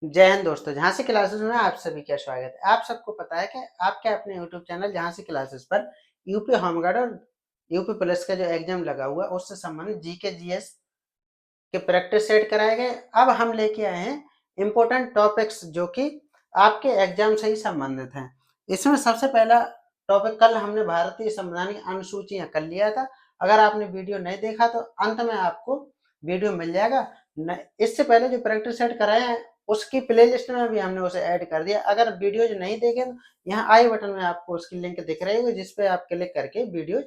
जय हिंद दोस्तों, झांसी क्लासेस में आप सभी का स्वागत है। आप सबको पता है कि आपके अपने यूट्यूब चैनल झांसी क्लासेस पर यूपी होमगार्ड और यूपी पुलिस का जो एग्जाम लगा हुआ है उससे संबंधित जीके जीएस के प्रैक्टिस सेट कराए गए। अब हम लेके आए हैं इंपॉर्टेंट टॉपिक्स जो कि आपके एग्जाम से ही संबंधित हैं। इसमें सबसे पहला टॉपिक कल हमने भारतीय संवैधानिक अनुसूचियां कर लिया था। अगर आपने वीडियो नहीं देखा तो अंत में आपको वीडियो मिल जाएगा। इससे पहले जो प्रैक्टिस सेट कराए हैं उसकी प्ले लिस्ट में भी हमने उसे ऐड कर दिया। अगर वीडियो जो नहीं देखे तो यहाँ आई बटन में आपको उसकी लिंक दिख रही होगी, जिसपे आप क्लिक करके वीडियो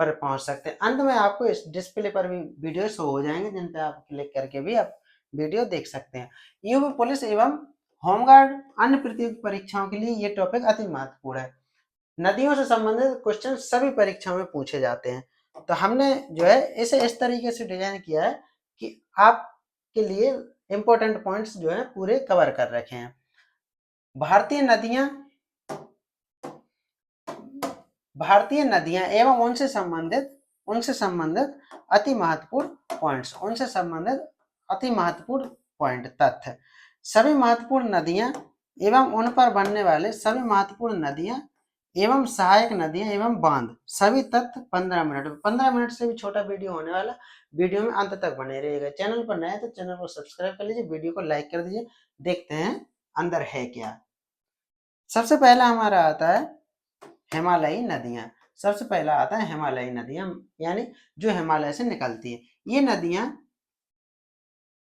पर पहुंच सकते हैं। अंत में आपको इस डिस्प्ले पर भी वीडियो शो हो जाएंगे, जिन पे आप क्लिक करके भी आप वीडियो देख सकते हैं। यूपी पुलिस एवं होमगार्ड अन्य प्रतियोगी परीक्षाओं के लिए ये टॉपिक अति महत्वपूर्ण है। नदियों से संबंधित क्वेश्चन सभी परीक्षाओं में पूछे जाते हैं। तो हमने जो है इसे इस तरीके से डिजाइन किया है कि आपके लिए इंपॉर्टेंट पॉइंट्स जो है पूरे कवर कर रखे हैं। भारतीय नदियां भारतीय नदियां एवं उनसे संबंधित अति महत्वपूर्ण पॉइंट्स उनसे संबंधित अति महत्वपूर्ण पॉइंट तथ्य। सभी महत्वपूर्ण नदियां एवं उन पर बनने वाले सभी महत्वपूर्ण नदियां एवं सहायक नदियां एवं बांध, सभी तथ्य 15 मिनट से भी छोटा वीडियो होने वाला। वीडियो में अंत तक बने रहिएगा। चैनल पर नए तो चैनल को सब्सक्राइब कर लीजिए, वीडियो को लाइक कर दीजिए। देखते हैं अंदर है क्या। सबसे पहला हमारा आता है हिमालयी नदियां। सबसे पहला आता है हिमालयी नदियां, यानी जो हिमालय से निकलती है। ये नदियां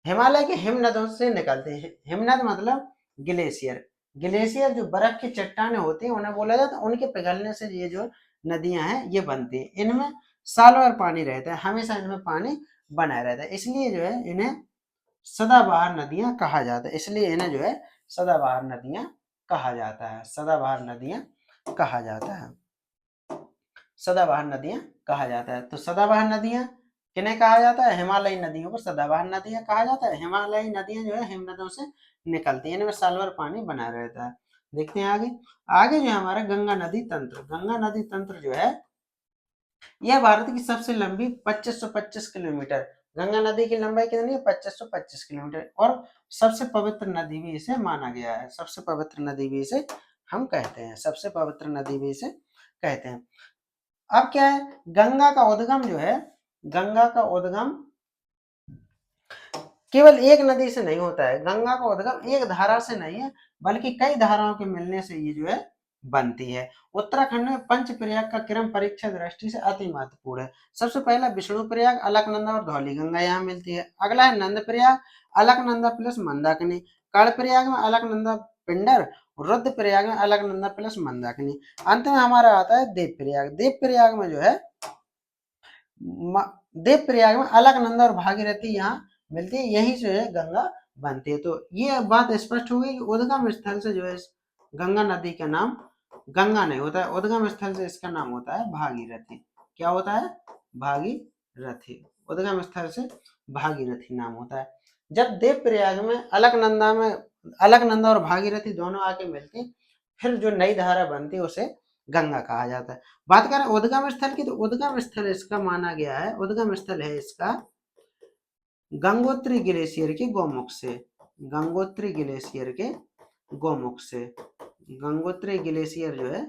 हिमालय के हिमनदों से निकलते हैं। हिमनद मतलब ग्लेशियर। ग्लेशियर जो बर्फ की चट्टानें होती हैं उन्हें बोला जाता है। उनके पिघलने से ये जो नदियां हैं ये बनती है। इनमें साल भर पानी रहता है, हमेशा इनमें पानी बना रहता है। इसलिए जो है इन्हें सदाबहार नदियां कहा जाता है। इसलिए इन्हें जो है सदाबहार नदियां कहा जाता है। सदाबहार नदियां कहा जाता है। सदाबहार नदियां कहा जाता है। तो सदाबहार नदियां किन्हें कहा जाता है? हिमालयी नदियों को सदाबहार नदियां कहा जाता है। हिमालयी नदियां जो है हिमनदों से निकलती है, इनमें साल भर पानी बना रहता है। देखते हैं आगे। आगे जो है हमारा गंगा नदी तंत्र। गंगा नदी तंत्र जो है यह भारत की सबसे लंबी 2525 किलोमीटर। गंगा नदी की लंबाई कितनी है? 2525 किलोमीटर। और सबसे पवित्र नदी भी इसे माना गया है। सबसे पवित्र नदी भी इसे हम कहते हैं। सबसे पवित्र नदी भी इसे कहते हैं। अब क्या है, गंगा का उद्गम जो है, गंगा का उद्गम केवल एक नदी से नहीं होता है। गंगा का उद्गम एक धारा से नहीं है, बल्कि कई धाराओं के मिलने से ये जो है बनती है। उत्तराखंड में पंच प्रयाग का क्रम परीक्षा दृष्टि से अति महत्वपूर्ण है। सबसे पहला विष्णु प्रयाग, अलकनंदा और धौली गंगा यहाँ मिलती है। अगला है नंद प्रयाग, अलकनंदा प्लस मंदाकिनी। कर्ण प्रयाग में अलकनंदा पिंडर, रुद्र प्रयाग में अलकनंदा प्लस मंदाकिनी। अंत में हमारा आता है देव प्रयाग। देव प्रयाग में जो है देव प्रयाग में अलकनंदा और भागीरथी यहाँ मिलती है। यही जो है गंगा बनती है। तो ये बात स्पष्ट हो गई कि उद्गम स्थल से जो है गंगा नदी का नाम गंगा नहीं होता है। उद्गम स्थल से इसका नाम होता है भागीरथी। क्या होता है? भागीरथी। उद्गम स्थल से भागीरथी नाम होता है। जब देव प्रयाग में अलकनंदा और भागीरथी दोनों आके मिलती, फिर जो नई धारा बनती है उसे गंगा कहा जाता है। बात करें उद्गम स्थल की, तो उद्गम स्थल इसका माना गया है, उद्गम स्थल है इसका गंगोत्री ग्लेशियर के गौमुख से। गंगोत्री ग्लेशियर के गौमुख से। गंगोत्री ग्लेशियर जो है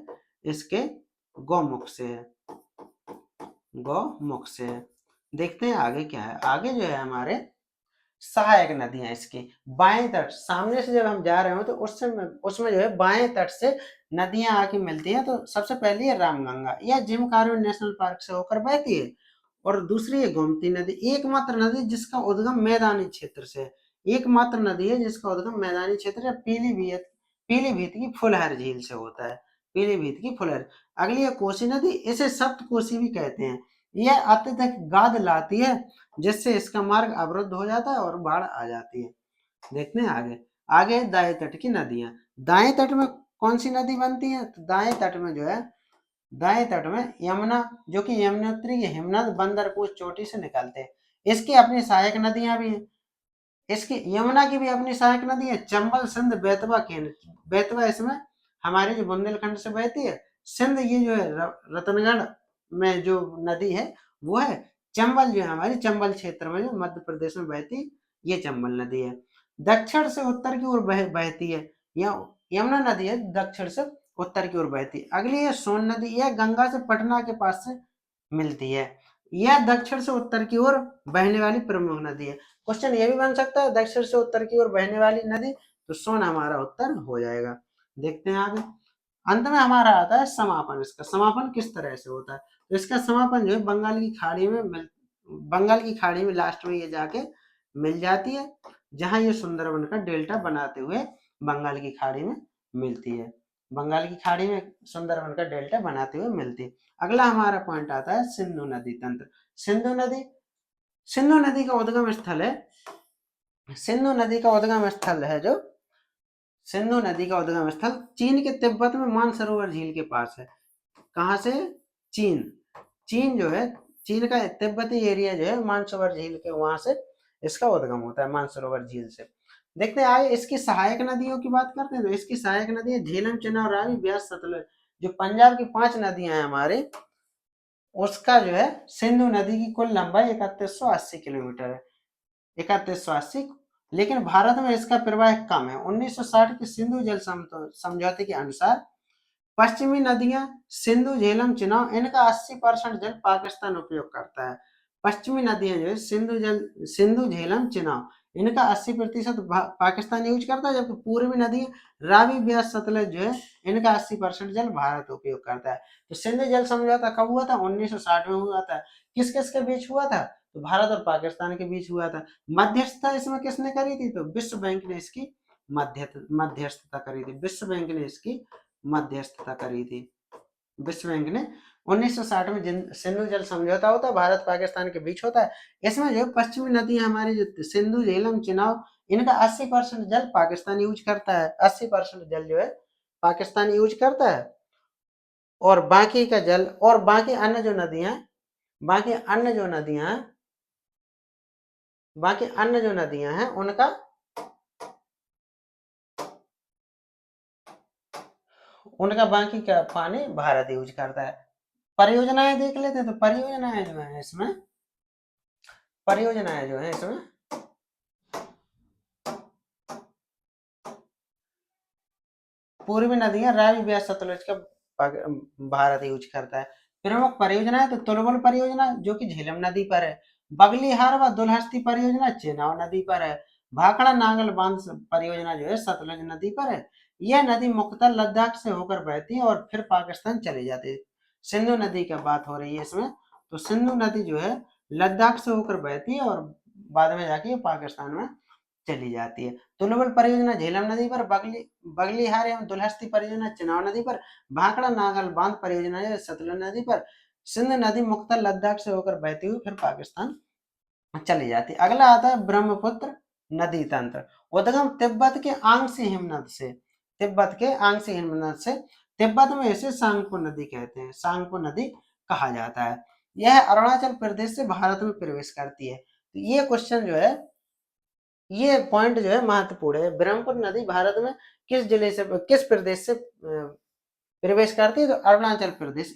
इसके गौमुख से है। गौमुख से है। देखते हैं आगे क्या है। आगे जो है हमारे सहायक नदियां इसकी बाएं तट, सामने से जब हम जा रहे हो तो उसमें जो है बाएं तट से नदियां आके मिलती हैं। तो सबसे पहली है रामगंगा, यह जिम कार्बेट नेशनल पार्क से होकर बहती है। और दूसरी है गोमती नदी, एकमात्र नदी जिसका उद्गम मैदानी क्षेत्र से है। एकमात्र नदी है जिसका उद्गम मैदानी क्षेत्र है। पीलीभीत की फुलहर झील से होता है। पीलीभीत की फुलहर। अगली है कोसी नदी, इसे सप्त कोसी भी कहते हैं। यह अत्यधिक गाद लाती है, जिससे इसका मार्ग अवरुद्ध हो जाता है और बाढ़ आ जाती है। देखते हैं आगे। आगे दाएं तट की नदियां। दाएं तट में कौन सी नदी बनती है? तो दाएं तट में जो है, दाएं तट में यमुना, जो कि यमुनोत्री हिमनद बंदरकोट चोटी से निकलते हैं। इसकी अपनी सहायक नदियां भी हैं। इसकी यमुना की भी अपनी सहायक नदी है, चंबल, सिंध, बेतवा, केन। बेतवा इसमें हमारे जो बुंदेलखंड से बहती है। सिंध ये जो है रतनगढ़ में जो नदी है वो है। चंबल जो है हमारी चंबल क्षेत्र में जो मध्य प्रदेश में बहती, ये चंबल नदी है। दक्षिण से उत्तर की ओर बहती है। यमुना नदी है दक्षिण से उत्तर की ओर बहती है। अगली है सोन नदी, यह गंगा से पटना के पास से मिलती है। यह दक्षिण से उत्तर की ओर बहने वाली प्रमुख नदी है। क्वेश्चन ये भी बन सकता है दक्षिण से उत्तर की ओर बहने वाली नदी, तो सोन हमारा उत्तर हो जाएगा। देखते हैं आगे। अंत में हमारा आता है समापन। इसका समापन किस तरह से होता है, तो इसका समापन जो है बंगाल की खाड़ी में लास्ट में ये जाके मिल जाती है, जहां ये सुंदरबन का डेल्टा बनाते हुए बंगाल की खाड़ी में मिलती है। बंगाल की खाड़ी में सुंदरबन का डेल्टा बनाते हुए मिलती है। अगला हमारा पॉइंट आता है सिंधु नदी तंत्र। सिंधु नदी का उद्गम स्थल है, सिंधु नदी का उद्गम स्थल है जो सिंधु नदी का उद्गम स्थल चीन के तिब्बत में मानसरोवर झील के पास है। कहाँ से? चीन। चीन जो है, चीन का तिब्बती एरिया जो है मानसरोवर झील के वहां से इसका उद्गम होता है, मानसरोवर झील से। देखते हैं आगे इसकी सहायक नदियों की बात करते हैं, तो इसकी सहायक नदी है झेलम, चेनाब, रावी, ब्यास, सतलज। जो पंजाब की 5 नदियां हैं हमारे, उसका जो है सिंधु नदी की कुल लंबाई 3180 किलोमीटर है, 3180। लेकिन भारत में इसका प्रवाह कम है। 1960 के सिंधु जल समझौते के अनुसार पश्चिमी नदियां सिंधु, झेलम, चिनाब, इनका 80% जल पाकिस्तान उपयोग करता है। पश्चिमी नदियां जो है सिंधु, झेलम, चिनाब, इनका 80% पाकिस्तान यूज करता है, जबकि पूर्वी नदी रावी, ब्यास, सतलज जो है इनका 80% जल भारत उपयोग करता है। तो सिंधु जल समझौता कब हुआ था? 1960 में हुआ था। किस किस के बीच हुआ था? तो भारत और पाकिस्तान के बीच हुआ था। मध्यस्थता इसमें किसने करी थी? तो विश्व बैंक ने इसकी मध्यस्थता करी थी। विश्व बैंक ने इसकी मध्यस्थता करी थी। विश्व बैंक ने 1960 में सिंधु जल समझौता होता है, भारत पाकिस्तान के बीच होता है। इसमें जो पश्चिमी नदी हमारी जो सिंधु, झेलम, चिनाब, इनका 80% जल पाकिस्तान यूज करता है। 80% जल जो है पाकिस्तान यूज करता है, और बाकी का जल और बाकी अन्य जो नदियां बाकी अन्य जो नदियां हैं बाकी अन्य जो नदियां हैं उनका बाकी का पानी भारत यूज करता है। परियोजनाएं देख लेते हैं, तो परियोजनाएं जो है इसमें पूर्वी नदियां रावी, ब्यास, सतलज का भारत यूज करता है। प्रमुख परियोजना है तो तुलबुल परियोजना जो कि झेलम नदी पर है। बगलीहार व दुलहस्ती परियोजना चेनाब नदी पर है। भाखड़ा नांगल बांध परियोजना जो है सतलज नदी पर है। यह नदी मुख्यतः लद्दाख से होकर बहती है और फिर पाकिस्तान चली जाती है। सिंधु नदी की बात हो रही है इसमें, तो सिंधु नदी जो है लद्दाख से होकर बहती है और बाद में जाके पाकिस्तान में चली जाती है। तुलबुल परियोजना झेलम नदी पर, बगलीहार एवं दुलहस्ती परियोजना चेनाब नदी पर, भाखड़ा नागल बांध परियोजना है सतलज नदी पर। सिंध नदी मुख्यतः लद्दाख से होकर बहती हुई फिर पाकिस्तान चली जाती है। अगला आता है ब्रह्मपुत्र नदी तंत्र। उद्गम तिब्बत के आंगसी हिमनद से। तिब्बत के आंगसी हिमनद से। तिब्बत में इसे सांगपो नदी कहते हैं, सांगपो नदी कहा जाता है। यह अरुणाचल प्रदेश से भारत में प्रवेश करती है। तो ये क्वेश्चन जो है, ये पॉइंट जो है महत्वपूर्ण है। ब्रह्मपुत्र नदी भारत में किस प्रदेश से प्रवेश करती है? तो अरुणाचल प्रदेश,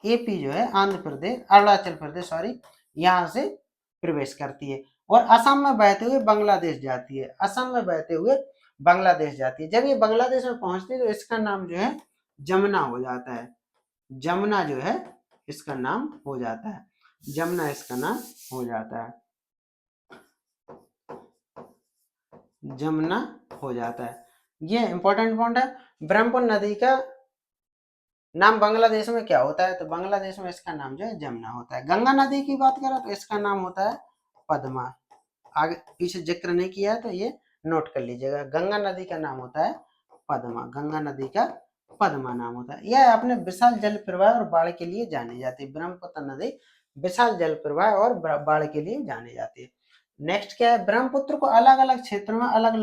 एपी जो है आंध्र प्रदेश, अरुणाचल प्रदेश सॉरी, यहाँ से प्रवेश करती है और असम में बहते हुए बांग्लादेश जाती है। असम में बहते हुए बांग्लादेश जाती है। जब ये बांग्लादेश में पहुंचती है तो इसका नाम जो है जमुना हो जाता है। जमुना जो है इसका नाम हो जाता है। जमुना इसका नाम हो जाता है। जमुना हो जाता है। ये इंपॉर्टेंट पॉइंट है। ब्रह्मपुत्र नदी का नाम बांग्लादेश में क्या होता है? तो बांग्लादेश में इसका नाम जो है जमुना होता है। गंगा नदी की बात करें तो इसका नाम होता है पद्मा। आगे पीछे जिक्र नहीं किया है तो ये नोट कर लीजिएगा। गंगा नदी का नाम होता है पद्मा। गंगा नदी का पद्मा नाम होता है। यह अपने विशाल जल प्रवाह और बाढ़ के लिए जानी जाती है। ब्रह्मपुत्र नदी विशाल जल प्रवाह और बाढ़ के लिए जानी जाती है। नेक्स्ट क्या है? ब्रह्मपुत्र को अलग अलग क्षेत्रों में अलग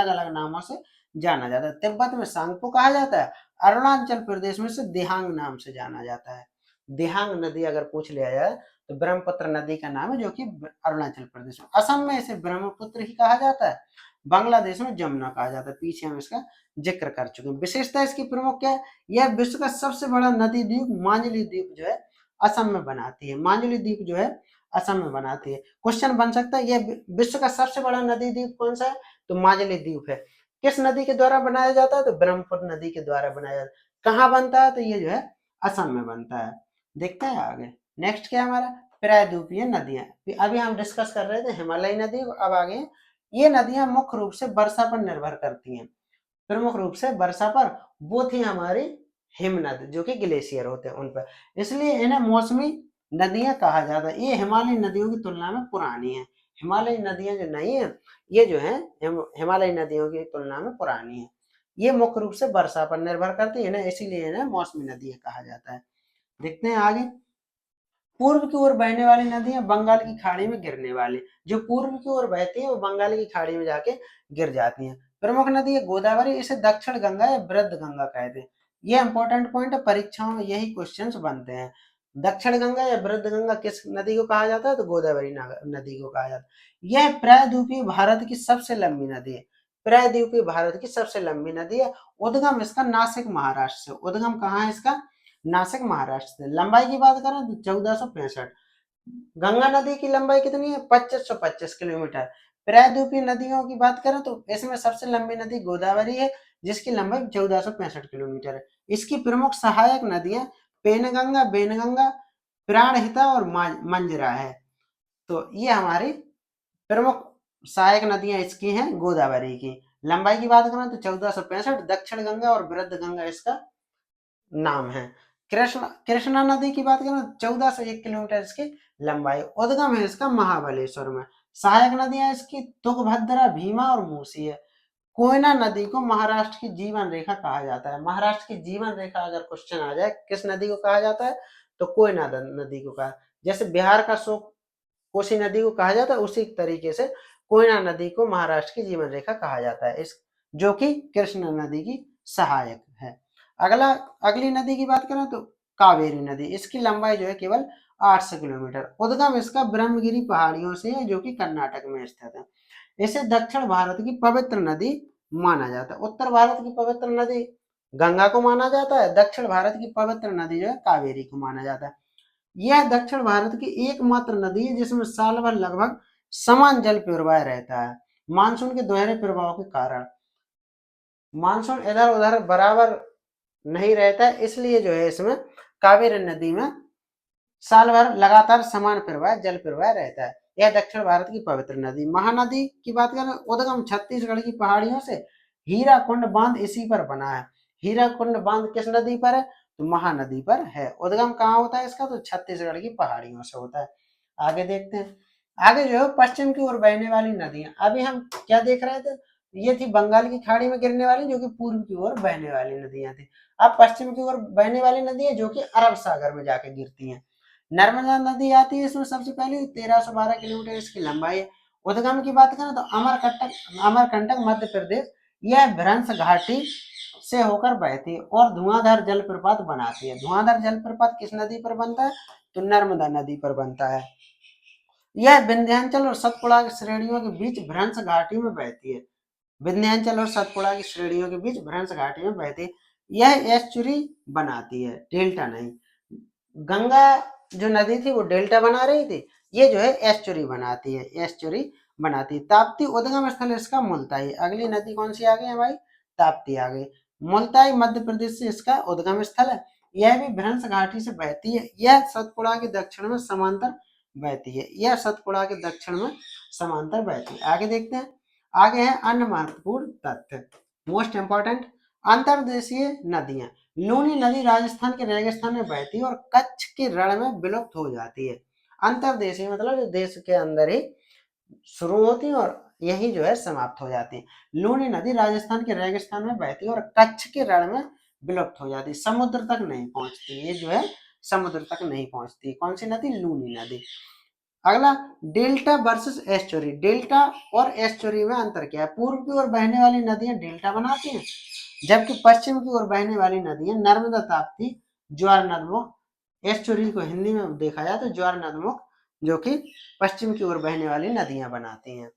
अलग नामों से जाना जाता है। तिब्बत में सांगपो कहा जाता है। अरुणाचल प्रदेश में से दिहांग नाम से जाना जाता है। दिहांग नदी अगर पूछ लिया जाए तो ब्रह्मपुत्र नदी का नाम है, जो कि अरुणाचल प्रदेश में। असम में इसे ब्रह्मपुत्र ही कहा जाता है। बांग्लादेश में जमुना कहा जाता है। पीछे हम इसका जिक्र कर चुके हैं। विशेषता इसकी प्रमुख क्या है? यह विश्व का सबसे बड़ा नदी द्वीप मांजुली द्वीप जो है असम में बनाती है। मांजुली द्वीप जो है असम में बनाती है। क्वेश्चन बन सकता है ये विश्व का सबसे बड़ा नदी द्वीप कौन सा है, तो माजुली द्वीप है। किस नदी के द्वारा बनाया जाता है, तो ब्रह्मपुत्र नदी के द्वारा बनाया जाता है। कहाँ बनता है, तो ये जो है असम में बनता है। देखते हैं आगे नेक्स्ट क्या हमारा, प्रायद्वीपीय नदियां। अभी हम डिस्कस कर रहे थे हिमालयी नदी, अब आगे ये नदियां मुख्य रूप से वर्षा पर निर्भर करती हैं, प्रमुख रूप से वर्षा पर। वो थी हमारी हिमनद जो कि ग्लेशियर होते हैं उन पर, इसलिए इन्हें मौसमी नदियां कहा जाता है। ये हिमालयी नदियों की तुलना में पुरानी है। हिमालयी नदियां जो नहीं है ये जो है हिमालयी नदियों की तुलना में पुरानी है। ये मुख्य रूप से वर्षा पर निर्भर करती है, इसीलिए इन्हें मौसमी नदियां कहा जाता है। देखते हैं आगे, पूर्व की ओर बहने वाली नदियां बंगाल की खाड़ी में गिरने वाली, जो पूर्व की ओर बहती है वो बंगाल की खाड़ी में जाके गिर जाती हैं। प्रमुख नदी है गोदावरी, इसे दक्षिण गंगा या वृद्ध गंगा कहते हैं। ये इंपॉर्टेंट पॉइंट है, परीक्षाओं में यही क्वेश्चंस बनते हैं। दक्षिण गंगा या वृद्ध गंगा किस नदी को कहा जाता है, तो गोदावरी नदी को कहा जाता है। यह प्रायद्वीपीय भारत की सबसे लंबी नदी है। प्रायद्वीपीय भारत की सबसे लंबी नदी है। उद्गम इसका नासिक महाराष्ट्र से, उद्गम कहाँ है इसका, नासिक महाराष्ट्र से। लंबाई की बात करें तो 1465। गंगा नदी की लंबाई कितनी है, 2525 किलोमीटर। प्रायद्वीपीय नदियों की बात करें तो इसमें सबसे लंबी नदी गोदावरी है, जिसकी लंबाई 1465 किलोमीटर है। इसकी प्रमुख सहायक नदियां पेनगंगा, बेनगंगा, प्राणहिता और मंजरा है। तो ये हमारी प्रमुख सहायक नदियां इसकी हैं गोदावरी की। लंबाई की बात करें तो 1465, दक्षिण गंगा और वृद्ध गंगा इसका नाम है। कृष्णा नदी की बात करें 1401 किलोमीटर इसकी लंबाई। उद्गम है इसका महाबलेश्वर में। सहायक नदियां इसकी तुंगभद्रा, भीमा और मूसी है। कोयना नदी को महाराष्ट्र की जीवन रेखा कहा जाता है। महाराष्ट्र की जीवन रेखा अगर क्वेश्चन आ जाए किस नदी को कहा जाता है, तो कोयना नदी को कहा, जैसे बिहार का शोक कोसी नदी को कहा जाता है उसी तरीके से कोयना नदी को महाराष्ट्र की जीवन रेखा कहा जाता है, इस जो कि कृष्णा नदी की सहायक है। अगला अगली नदी की बात करें तो कावेरी नदी, इसकी लंबाई जो है केवल 800 किलोमीटर। उद्गम इसका ब्रह्मगिरी पहाड़ियों से है जो कि कर्नाटक में स्थित है। इसे दक्षिण भारत की पवित्र नदी माना जाता है। उत्तर भारत की पवित्र नदी गंगा को माना जाता है, दक्षिण भारत की पवित्र नदी जो है कावेरी को माना जाता है। यह दक्षिण भारत की एकमात्र नदी है जिसमें साल भर लगभग समान जल प्रवाह रहता है। मानसून के दोहरे प्रभाव के कारण मानसून इधर उधर बराबर नहीं रहता है, इसलिए जो है इसमें कावेरी नदी में साल भर लगातार समान प्रवाह जल प्रवाह रहता है। यह दक्षिण भारत की पवित्र नदी। महानदी की बात करें, उद्गम छत्तीसगढ़ की पहाड़ियों से, हीराकुंड बांध इसी पर बना है। हीराकुंड बांध किस नदी पर है, तो महानदी पर है। उद्गम कहाँ होता है इसका, तो छत्तीसगढ़ की पहाड़ियों से होता है। आगे देखते हैं, आगे जो है पश्चिम की ओर बहने वाली नदियां। अभी हम क्या देख रहे थे, ये थी बंगाल की खाड़ी में गिरने वाली जो कि पूर्व की ओर बहने वाली नदियां थी। अब पश्चिम की ओर बहने वाली नदियां जो कि अरब सागर में जाके गिरती हैं। नर्मदा नदी आती है इसमें सबसे पहले, 1312 किलोमीटर इसकी लंबाई है। उद्गम की बात करें तो अमरकंटक मध्य प्रदेश, यह भ्रंश घाटी से होकर बहती है और धुआंधार जलप्रपात बनाती है। धुआंधार जलप्रपात किस नदी पर बनता है, तो नर्मदा नदी पर बनता है। यह विंध्याचल और सतपुड़ा की श्रेणियों के बीच भ्रंश घाटी में बहती है। विंध्याचल और सतपुड़ा की श्रेणियों के बीच भ्रंश घाटी में बहती है। यह एस्चुरी बनाती है, डेल्टा नहीं। गंगा जो नदी थी वो डेल्टा बना रही थी, ये जो है एस्चुरी बनाती है, एस्चुरी बनाती है। ताप्ती उद्गम स्थल इसका मुल्ताई। अगली नदी कौन सी आ गई हमारी, ताप्ती आ गई। मुल्ताई मध्य प्रदेश से इसका उद्गम स्थल है। यह भी भ्रंश घाटी से बहती है। यह सतपुड़ा के दक्षिण में समांतर बहती है। यह सतपुड़ा के दक्षिण में समांतर बहती है। आगे देखते हैं, आगे है अन्य महत्वपूर्ण तथ्य, मोस्ट इंपॉर्टेंट। अंतर्देशीय नदियां, लूनी नदी राजस्थान के रेगिस्तान में बहती है और कच्छ के रण में विलुप्त हो जाती है। अंतर्देशीय मतलब देश के अंदर ही शुरू होती है और यही जो है समाप्त हो जाती है। लूनी नदी राजस्थान के रेगिस्तान में बहती है और कच्छ के रण में विलुप्त हो जाती है, समुद्र तक नहीं पहुंचती। ये जो है समुद्र तक नहीं पहुंचती। कौन सी नदी, लूनी नदी। अगला डेल्टा वर्सेस एस्चुरी। डेल्टा और एस्चुरी में अंतर क्या है, पूर्व की ओर बहने वाली नदियां डेल्टा बनाती हैं, जबकि पश्चिम की ओर बहने वाली नदियां नर्मदा, ताप्ती, ज्वार नदमुख, एस्चुरी को हिंदी में देखा जाए तो ज्वार नदमुख, जो कि पश्चिम की ओर बहने वाली नदियां बनाती हैं।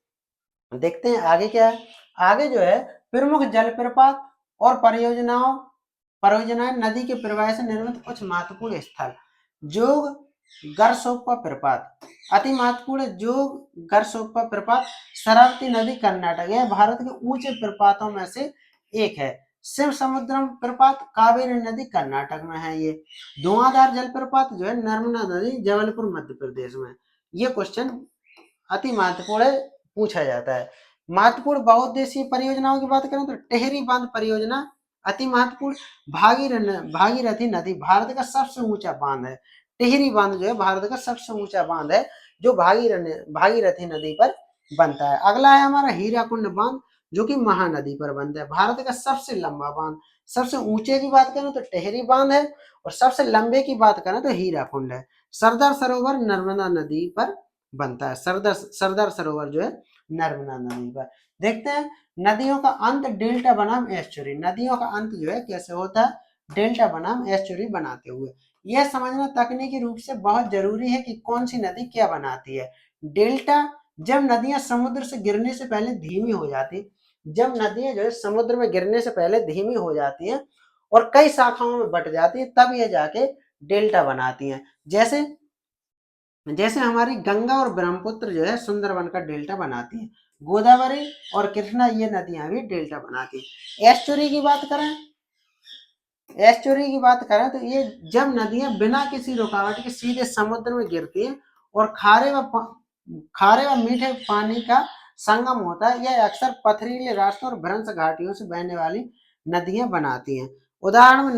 देखते हैं आगे क्या है, आगे जो है प्रमुख जलप्रपात और परियोजनाएं नदी के प्रवाह से निर्मित कुछ महत्वपूर्ण स्थल। जोग गरसोप्पा प्रपात अति महत्वपूर्ण जो गरसोप्पा प्रपात शरावती नदी कर्नाटक है, भारत के ऊंचे प्रपातों में से एक है। शिव समुद्रम प्रपात कावेरी नदी कर्नाटक में है। ये धुआंधार जलप्रपात जो है नर्मदा नदी जबलपुर मध्य प्रदेश में। ये क्वेश्चन अति महत्वपूर्ण है, पूछा जाता है। महत्वपूर्ण बहुउद्देशीय परियोजनाओं की बात करें तो टेहरी बांध परियोजना अति महत्वपूर्ण। भागीरथी नदी भारत का सबसे ऊंचा बांध है। टिहरी बांध जो है भारत का सबसे ऊंचा बांध है, जो भागीरथी नदी पर बनता है। अगला है हमारा हीराकुंड बांध, जो कि महानदी पर बनता है। भारत का सबसे लंबा बांध। सबसे ऊंचे की बात करें तो टिहरी बांध है, और सबसे लंबे की बात करें तो हीराकुंड है। सरदार सरोवर नर्मदा नदी पर बनता है। सरदार सरोवर जो है नर्मदा नदी पर। देखते हैं नदियों का अंत डेल्टा बनाम एस्चुरी। नदियों का अंत जो है कैसे होता है, डेल्टा बनाम एस्चुरी बनाते हुए। यह समझना तकनीकी रूप से बहुत जरूरी है कि कौन सी नदी क्या बनाती है। डेल्टा जब नदियां समुद्र से गिरने से पहले धीमी हो जाती, जब नदियां जो है समुद्र में गिरने से पहले धीमी हो जाती हैं और कई शाखाओं में बट जाती है, तब ये जाके डेल्टा बनाती हैं। जैसे जैसे हमारी गंगा और ब्रह्मपुत्र जो है सुंदरबन का डेल्टा बनाती है। गोदावरी और कृष्णा ये नदियां भी डेल्टा बनाती है। एस्चुरी की बात करें, एस्चुरी की बात करें तो ये जब नदियां बिना किसी रुकावट के सीधे समुद्र में गिरती हैं और खारे व मीठे पानी का संगम होता है, यह अक्सर पथरीले रास्तों और भ्रंश घाटियों से बहने वाली नदियां बनाती हैं। उदाहरण में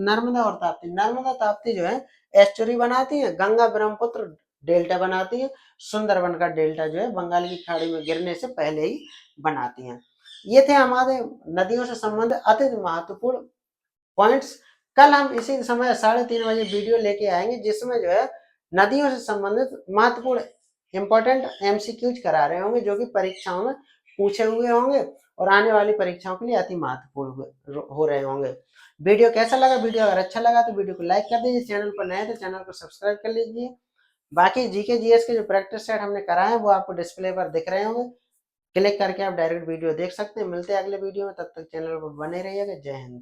नर्मदा और ताप्ती। नर्मदा ताप्ती जो है एस्चुरी बनाती है, गंगा ब्रह्मपुत्र डेल्टा बनाती है, सुंदरबन का डेल्टा जो है बंगाल की खाड़ी में गिरने से पहले ही बनाती हैं। ये थे हमारे नदियों से संबंधित अति महत्वपूर्ण पॉइंट्स। कल हम इसी समय 3:30 बजे वीडियो लेके आएंगे, जिसमें जो है नदियों से संबंधित महत्वपूर्ण इंपॉर्टेंट एमसीक्यूज करा रहे होंगे, जो कि परीक्षाओं में पूछे हुए होंगे और आने वाली परीक्षाओं के लिए अति महत्वपूर्ण हो रहे होंगे। वीडियो कैसा लगा? वीडियो अगर अच्छा लगा तो वीडियो को लाइक कर दीजिए, चैनल पर नए तो चैनल को सब्सक्राइब कर लीजिए। बाकी जीके जीएस के जो प्रैक्टिस सेट हमने कराए हैं वो आपको डिस्प्ले पर दिख रहे होंगे, क्लिक करके आप डायरेक्ट वीडियो देख सकते हैं। मिलते हैं अगले वीडियो में, तब तक चैनल पर बने रहिएगा। जय हिंद।